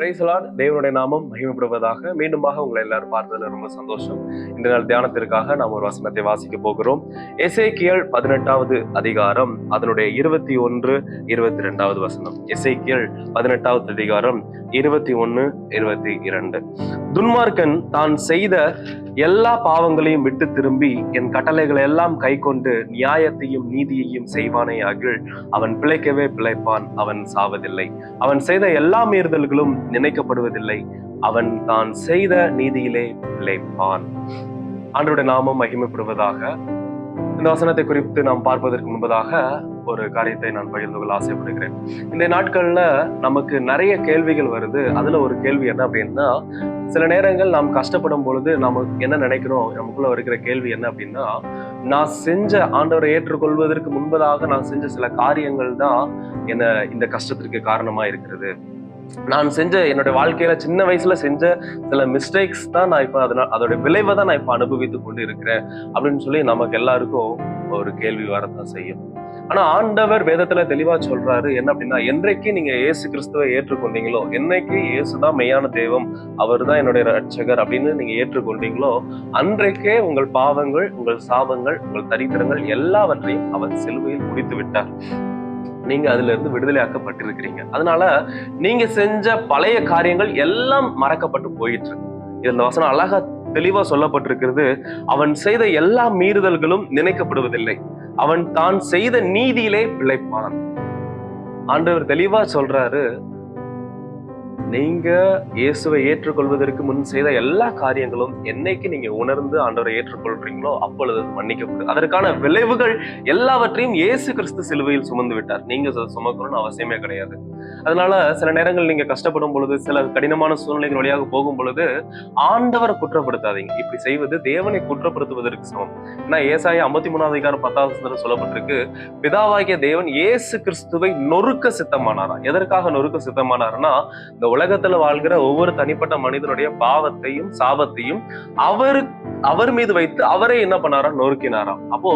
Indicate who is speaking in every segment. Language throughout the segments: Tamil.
Speaker 1: Praise the Lord. தேவனுடைய நாமம் மகிமைப்படுவதாக. மீண்டுமாக உங்களை எல்லாரும் பார்த்ததுல ரொம்ப சந்தோஷம். இந்த நாள் தியானத்திற்காக நாம் ஒரு வசனத்தை வாசிக்க போகிறோம். எசேக்கியேல் 18வது அதிகாரம் அதனுடைய 21, 22வது வசனம். எசேக்கியேல் 18வது அதிகாரம் 21, 22. துன்மார்க்கன் தான் செய்த எல்லா பாவங்களையும் விட்டு திரும்பி என் கட்டளைகளை எல்லாம் கை கொண்டு நியாயத்தையும் நீதியையும் செய்வானேயாகில் அவன் பிழைக்கவே பிழைப்பான், அவன் சாவதில்லை. அவன் செய்த எல்லா மீறுதல்களும் நினைக்கப்படுவதில்லை, அவன் தான் செய்த நீதியிலே பிழைப்பான். ஆண்டவருடைய நாமம் மகிமைப்படுவதாக. இந்த வசனத்தை குறித்து நாம் பார்ப்பதற்கு முன்பதாக ஒரு காரியத்தை நான் பகிர்ந்து கொள்ள ஆசைப்படுகிறேன். இந்த நாட்கள்ல நமக்கு நிறைய கேள்விகள் வருது. அதுல ஒரு கேள்வி என்ன அப்படின்னா, சில நேரங்கள் நாம் கஷ்டப்படும் பொழுது நாம என்ன நினைக்கிறோம், நமக்குள்ள இருக்கிற கேள்வி என்ன அப்படின்னா, நான் செஞ்ச ஆண்டவரை ஏற்றுக்கொள்வதற்கு முன்பதாக நான் செஞ்ச சில காரியங்கள் தான் என்ன இந்த கஷ்டத்திற்கு காரணமா இருக்கிறது. நான் செஞ்ச என்னுடைய வாழ்க்கையில சின்ன வயசுல செஞ்ச சில மிஸ்டேக்ஸ் தான் நான் இப்ப அதோட விளைவை தான் நான் இப்ப அனுபவித்துக் கொண்டு இருக்கிறேன் அப்படின்னு சொல்லி நமக்கு எல்லாருக்கும் ஒரு கேள்வி வரத்தான் செய்யும். ஆனா ஆண்டவர் வேதத்துல தெளிவா சொல்றாரு என்ன அப்படின்னா, என்றைக்கு நீங்க இயேசு கிறிஸ்துவை ஏற்றுக்கொண்டீங்களோ, என்னைக்கு இயேசுதான் மெய்யான தெய்வம், அவர் தான் என்னுடைய ரட்சகர் அப்படின்னு நீங்க ஏற்றுக்கொண்டீங்களோ, அன்றைக்கே உங்கள் பாவங்கள், உங்கள் சாபங்கள், உங்கள் தரித்திரங்கள் எல்லாவற்றையும் அவர் சிலுவையில் முடித்து விட்டார். நீங்க அதுல இருந்து விடுதலையாக்கப்பட்டிருக்கிறீங்க. அதனால நீங்க செஞ்ச பழைய காரியங்கள் எல்லாம் மறக்கப்பட்டு போயிட்டு இருக்கு. இந்த வசனம் அழகா தெளிவா சொல்லப்பட்டிருக்கிறது. அவன் செய்த எல்லா மீறுதல்களும் நினைக்கப்படுவதில்லை, அவன் தான் செய்த நீதியிலே பிழைப்பான். ஆண்டவர் தெளிவா சொல்றாரு, நீங்க இயேசுவை ஏற்றுக்கொள்வதற்கு முன் செய்த எல்லா காரியங்களும் என்னைக்கு நீங்க உணர்ந்து ஆண்டவரை ஏற்றுக்கொள்றீங்களோ அப்பொழுது மன்னிக்கப்படும். அதற்கான விளைவுகள் எல்லாவற்றையும் இயேசு கிறிஸ்து சிலுவையில் சுமந்து விட்டார். நீங்க சுமக்கணும்னு அவசியமே கிடையாது. அதனால சில நேரங்கள் நீங்க கஷ்டப்படும் பொழுது, சில கடினமான சூழ்நிலைகள் வழியாக போகும் பொழுது ஆண்டவரை குற்றப்படுத்தாதீங்க. இப்படி செய்வது தேவனை குற்றப்படுத்துவதற்கு சமம். ஏன்னா ஏசாயா 53வது அதிகாரம் 10வது வசனத்துல சொல்லப்பட்டிருக்கு, பிதாவாகிய தேவன் இயேசு கிறிஸ்துவை நொறுக்க சித்தமானாரா. எதற்காக நொறுக்க சித்தமானார்னா, இந்த உலகத்துல வாழ்கிற ஒவ்வொரு தனிப்பட்ட மனிதனுடைய பாவத்தையும் சாபத்தையும் அவர் மீது வைத்து அவரே என்ன பண்ணாரா, நொறுக்கினாராம். அப்போ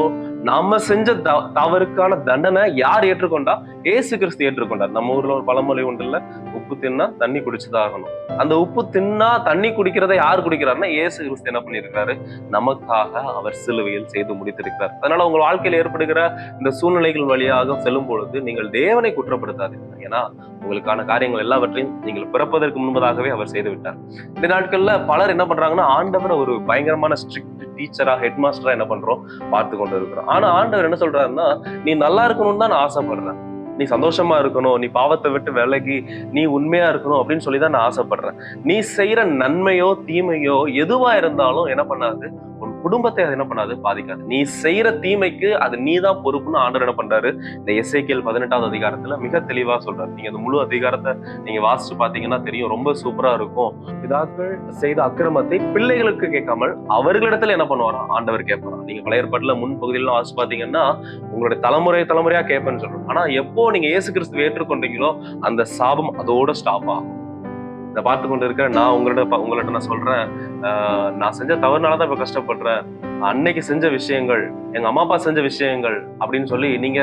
Speaker 1: நாம செஞ்ச தவறுக்கான தண்டனை யார் ஏற்றுக்கொண்டா? ஏசு கிறிஸ்து ஏற்றுக்கொண்டார். நம்ம ஊர்ல ஒரு பழமொழி உண்டு இல்ல, உப்பு தின்னா தண்ணி குடிச்சுதான் ஆகணும். அந்த உப்பு தின்னா தண்ணி குடிக்கிறத யார் குடிக்கிறாருன்னா, ஏசு கிறிஸ்து என்ன பண்ணிருக்காரு, நமக்காக அவர் சிலுவையில் செய்து முடித்திருக்கிறார். அதனால உங்க வாழ்க்கையில் ஏற்படுகிற இந்த சூழ்நிலைகள் வழியாக செல்லும் பொழுது நீங்கள் தேவனை குற்றப்படுத்தாதீங்க. ஏன்னா உங்களுக்கான காரியங்கள் எல்லாவற்றையும் நீங்கள் பிறப்பதற்கு முன்பதாகவே அவர் செய்து விட்டார். இந்த நாட்கள்ல பலர் என்ன பண்றாங்கன்னா, ஆண்டவர் ஒரு பயங்கரமான ஸ்ட்ரிக்ட் டீச்சரா, ஹெட் மாஸ்டரா என்ன பண்றோம் பார்த்து கொண்டு இருக்கிறோம். ஆனா ஆண்டவர் என்ன சொல்றாருன்னா, நீ நல்லா இருக்கணும்னு தான் நான் ஆசைப்படுறேன், நீ சந்தோஷமா இருக்கணும், நீ பாவத்தை விட்டு விலகி நீ உண்மையா இருக்கணும் அப்படின்னு சொல்லிதான் நான் ஆசைப்படுறேன். நீ செய்யற நன்மையோ தீமையோ எதுவா இருந்தாலும் என்ன பண்ணாது, உன் குடும்பத்தை அது என்ன பண்ணாது, பாதிக்காது. நீ செய்யற தீமைக்கு அது நீதான் பொறுப்புன்னு ஆண்டவர் என்ன பண்றாரு, இந்த எசேக்கியேல் 18வது அதிகாரத்துல மிக தெளிவா சொல்றாரு. நீங்க அந்த முழு அதிகாரத்தை நீங்க வாசிச்சு பாத்தீங்கன்னா தெரியும், ரொம்ப சூப்பரா இருக்கும். பிதாக்கள் செய்த அக்கிரமத்தை பிள்ளைகளுக்கு கேட்காமல் அவர்களிடத்துல என்ன பண்ணுவாராம், ஆண்டவர் கேட்பாராம். நீங்க பழைய ஏற்பாட்டுல முன் பகுதியில வாசிச்சு பாத்தீங்கன்னா உங்களுடைய தலைமுறையா கேட்பேன்னு சொல்றோம். ஆனா எப்போ நீங்க இயேசு கிறிஸ்துவை ஏற்றுக்கொண்டீங்களோ அந்த சாபம் அதோட ஸ்டாப் ஆகும். இதை பார்த்து கொண்டு இருக்க நான் உங்கள்கிட்ட நான் சொல்றேன், நான் செஞ்ச தவறுனாலதான் இப்ப கஷ்டப்படுறேன். அன்னைக்கு செஞ்ச விஷயங்கள், எங்க அம்மா அப்பா செஞ்ச விஷயங்கள் அப்படின்னு சொல்லி நீங்க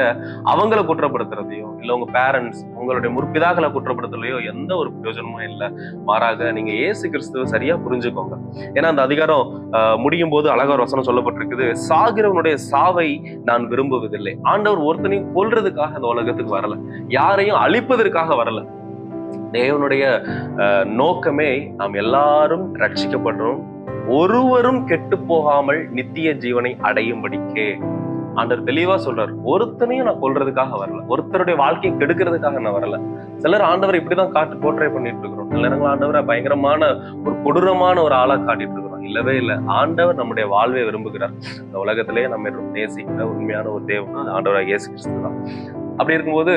Speaker 1: அவங்கள குற்றப்படுத்துறதையோ, இல்ல உங்க பேரண்ட்ஸ், உங்களுடைய முற்பிதாக்களை குற்றப்படுத்துறதையோ எந்த ஒரு பிரயோஜனமும் இல்லை. மாறாக நீங்க இயேசு கிறிஸ்துவை சரியா புரிஞ்சுக்கோங்க. ஏன்னா அந்த அதிகாரம் முடியும் போது அழகா ஒரு வசனம் சொல்லப்பட்டிருக்குது, சாகிறவனுடைய சாவை நான் விரும்புவதில்லை. ஆண்டவர் ஒருத்தனையும் கொல்றதுக்காக இந்த உலகத்துக்கு வரல, யாரையும் அழிப்பதற்காக வரல. தேவனுடைய நோக்கமே நாம் எல்லாரும் ரட்சிக்கப்படுறோம், ஒருவரும் கெட்டு போகாமல் நித்திய ஜீவனை அடையும்படிக்கே. ஆண்டவர் தெளிவா சொல்றார், ஒருத்தனையும் நான் கொல்றதுக்காக வரல, ஒருத்தருடைய வாழ்க்கையை கெடுக்கிறதுக்காக நான் வரல. சிலர் ஆண்டவர் இப்படிதான் போர்ட்ரே பண்ணிட்டு இருக்கிறோம். சில நேரங்கள் ஆண்டவரை பயங்கரமான ஒரு கொடூரமான ஒரு ஆளா காட்டிட்டு இருக்கிறோம். இல்லவே இல்லை. ஆண்டவர் நம்முடைய வாழ்வை விரும்புகிறார். இந்த உலகத்திலேயே நம்ம நேசிக்கிற உண்மையான ஒரு தேவன் ஆண்டவராக இயேசு கிறிஸ்து தான். அப்படி இருக்கும்போது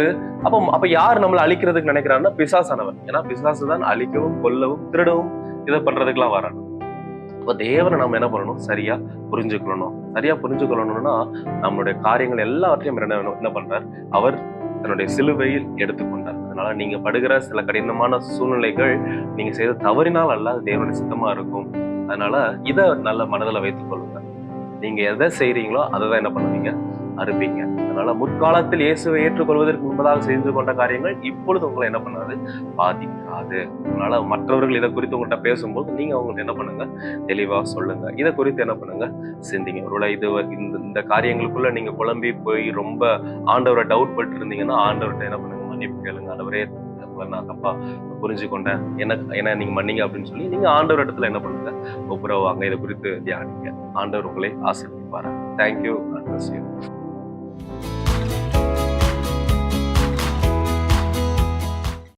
Speaker 1: அப்ப யார் நம்மளை அழிக்கிறதுக்கு நினைக்கிறாருன்னா, பிசாசானவன். ஏன்னா பிசாசு தான் அழிக்கவும் கொல்லவும் திருடவும் இதை பண்றதுக்கெல்லாம் வரணும். அப்ப தேவனை நம்ம என்ன பண்ணணும், சரியா புரிஞ்சுக்கணும். சரியா புரிஞ்சுக்கொள்ளணும்னா நம்மளுடைய காரியங்கள் எல்லாவற்றையும் என்ன பண்றார், அவர் தன்னுடைய சிலுவையில் எடுத்துக்கொண்டார். அதனால நீங்க படுகிற சில கடினமான சூழ்நிலைகள் நீங்க செய்த தவறினால் அல்ல, அது தேவனுடைய சித்தமா இருக்கும். அதனால இதை நல்ல மனதில் வைத்துக் கொள்ளுங்க. நீங்க எதை செய்றீங்களோ அதை தான் என்ன பண்ணுவீங்க, அறுப்பீங்க. அதனால முற்காலத்தில் இயேசுவை ஏற்றுக்கொள்வதற்கு முன்பதாக செய்து கொண்ட காரியங்கள் இப்பொழுது உங்களை என்ன பண்ணாது, பாதிக்காது. அதனால மற்றவர்கள் இதை குறித்து உங்கள்கிட்ட பேசும்போது நீங்க அவங்கள்ட்ட என்ன பண்ணுங்க, தெளிவா சொல்லுங்க. இதை குறித்து என்ன பண்ணுங்க, சிந்திங்க. ஒருவேளை இந்த காரியங்களுக்குள்ள நீங்க குழம்பி போய் ரொம்ப ஆண்டவரை டவுட் பட்டு இருந்தீங்கன்னா ஆண்டவர்கிட்ட என்ன பண்ணுங்க, மன்னிப்பு கேளுங்க. ஆண்டவரே, நான் தப்பா புரிஞ்சு கொண்டேன், என்ன நீங்க மன்னிங்க அப்படின்னு சொல்லி நீங்க ஆண்டவர் இடத்துல என்ன பண்ணுங்க, ஒப்புரவாங்க. இதை குறித்து தியானிங்க. ஆண்டவர் உங்களை ஆசீர்வதிப்பார். தேங்க்யூ.